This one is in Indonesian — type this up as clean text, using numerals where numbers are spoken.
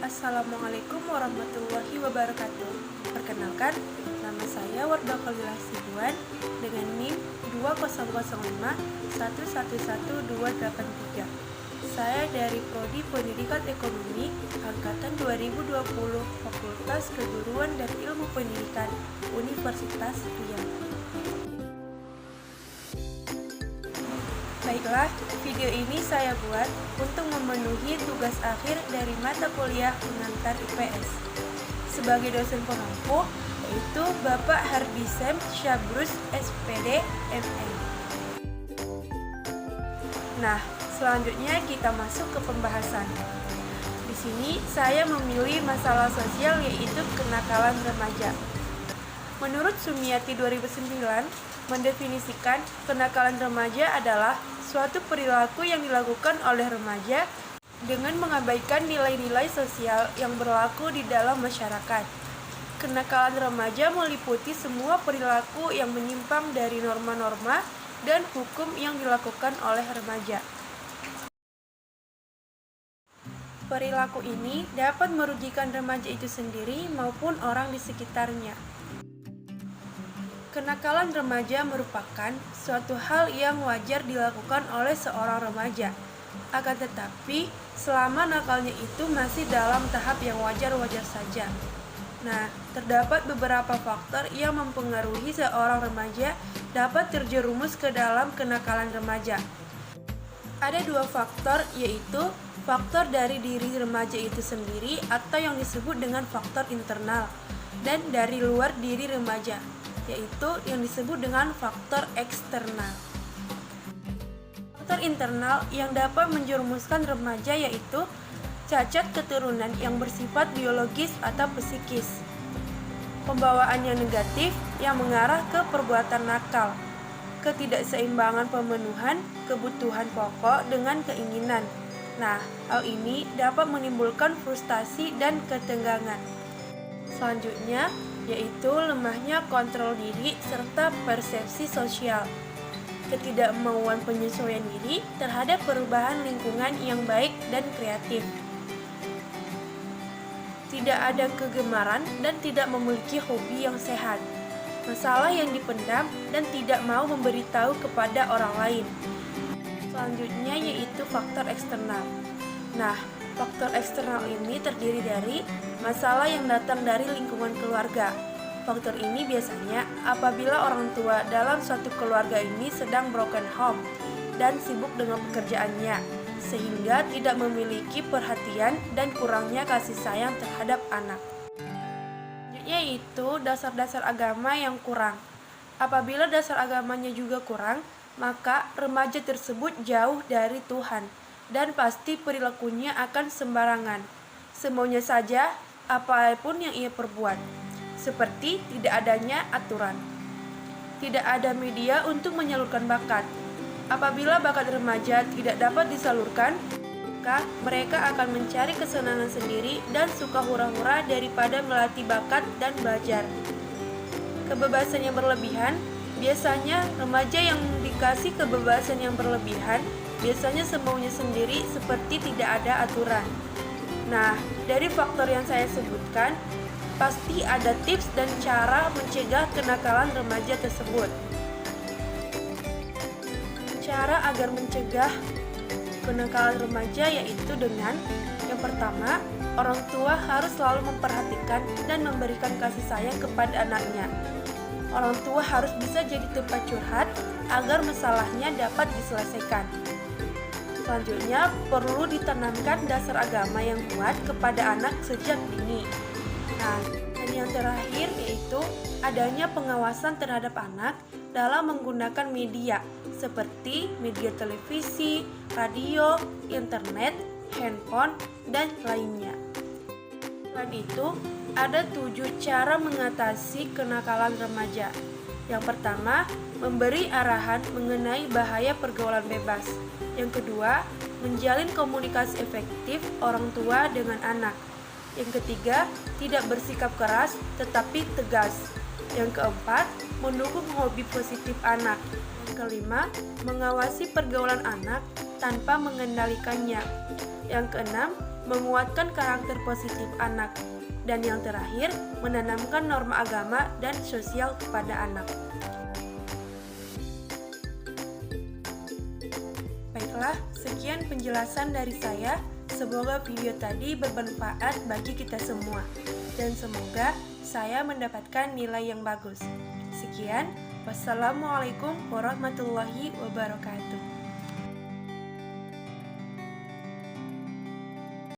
Assalamualaikum warahmatullahi wabarakatuh. Perkenalkan, nama saya Wardah Khalilah Sibuan dengan NIM 20051111283. Saya dari Prodi Pendidikan Ekonomi Angkatan 2020 Fakultas Keguruan dan Ilmu Pendidikan Universitas Riau. Baiklah, video ini saya buat untuk memenuhi tugas akhir dari mata kuliah pengantar IPS sebagai dosen pengampu, yaitu Bapak Hardisem Syabrus SPD MM. Nah, selanjutnya kita masuk ke pembahasan. Di sini saya memilih masalah sosial, yaitu kenakalan remaja. Menurut Sumiati 2009, mendefinisikan kenakalan remaja adalah suatu perilaku yang dilakukan oleh remaja dengan mengabaikan nilai-nilai sosial yang berlaku di dalam masyarakat. Kenakalan remaja meliputi semua perilaku yang menyimpang dari norma-norma dan hukum yang dilakukan oleh remaja. Perilaku ini dapat merugikan remaja itu sendiri maupun orang di sekitarnya. Kenakalan remaja merupakan suatu hal yang wajar dilakukan oleh seorang remaja. Akan tetapi, selama nakalnya itu masih dalam tahap yang wajar-wajar saja. Nah, terdapat beberapa faktor yang mempengaruhi seorang remaja dapat terjerumus ke dalam kenakalan remaja. Ada dua faktor, yaitu faktor dari diri remaja itu sendiri atau yang disebut dengan faktor internal, dan dari luar diri remaja, yaitu yang disebut dengan faktor eksternal. Faktor internal yang dapat menjerumuskan remaja yaitu cacat keturunan yang bersifat biologis atau psikis, pembawaan yang negatif yang mengarah ke perbuatan nakal, ketidakseimbangan pemenuhan kebutuhan pokok dengan keinginan. Nah, hal ini dapat menimbulkan frustasi dan ketenggangan. Selanjutnya, yaitu lemahnya kontrol diri serta persepsi sosial, ketidakmauan penyesuaian diri terhadap perubahan lingkungan yang baik dan kreatif, tidak ada kegemaran dan tidak memiliki hobi yang sehat, masalah yang dipendam dan tidak mau memberitahu kepada orang lain. Selanjutnya yaitu faktor eksternal. Nah, faktor eksternal ini terdiri dari masalah yang datang dari lingkungan keluarga. Faktor ini biasanya apabila orang tua dalam suatu keluarga ini sedang broken home dan sibuk dengan pekerjaannya, sehingga tidak memiliki perhatian dan kurangnya kasih sayang terhadap anak. Selanjutnya yaitu dasar-dasar agama yang kurang. Apabila dasar agamanya juga kurang, maka remaja tersebut jauh dari Tuhan dan pasti perilakunya akan sembarangan, semaunya saja apapun yang ia perbuat, seperti tidak adanya aturan. Tidak ada media untuk menyalurkan bakat. Apabila bakat remaja tidak dapat disalurkan, maka mereka akan mencari kesenangan sendiri dan suka hura-hura daripada melatih bakat dan belajar. Kebebasan yang berlebihan. Biasanya remaja yang dikasih kebebasan yang berlebihan biasanya semaunya sendiri seperti tidak ada aturan. Nah, dari faktor yang saya sebutkan, pasti ada tips dan cara mencegah kenakalan remaja tersebut. Cara agar mencegah kenakalan remaja yaitu dengan yang pertama, orang tua harus selalu memperhatikan dan memberikan kasih sayang kepada anaknya. Orang tua harus bisa jadi tempat curhat agar masalahnya dapat diselesaikan. Selanjutnya, perlu ditanamkan dasar agama yang kuat kepada anak sejak dini. Nah, dan yang terakhir yaitu adanya pengawasan terhadap anak dalam menggunakan media seperti media televisi, radio, internet, handphone, dan lainnya. Selain itu, ada 7 cara mengatasi kenakalan remaja. Yang pertama, memberi arahan mengenai bahaya pergaulan bebas. Yang kedua, menjalin komunikasi efektif orang tua dengan anak. Yang ketiga, tidak bersikap keras tetapi tegas. Yang keempat, mendukung hobi positif anak. Yang kelima, mengawasi pergaulan anak tanpa mengendalikannya. Yang keenam, menguatkan karakter positif anak, dan yang terakhir, menanamkan norma agama dan sosial kepada anak. Baiklah, sekian penjelasan dari saya. Semoga video tadi bermanfaat bagi kita semua, dan semoga saya mendapatkan nilai yang bagus. Sekian, wassalamualaikum warahmatullahi wabarakatuh.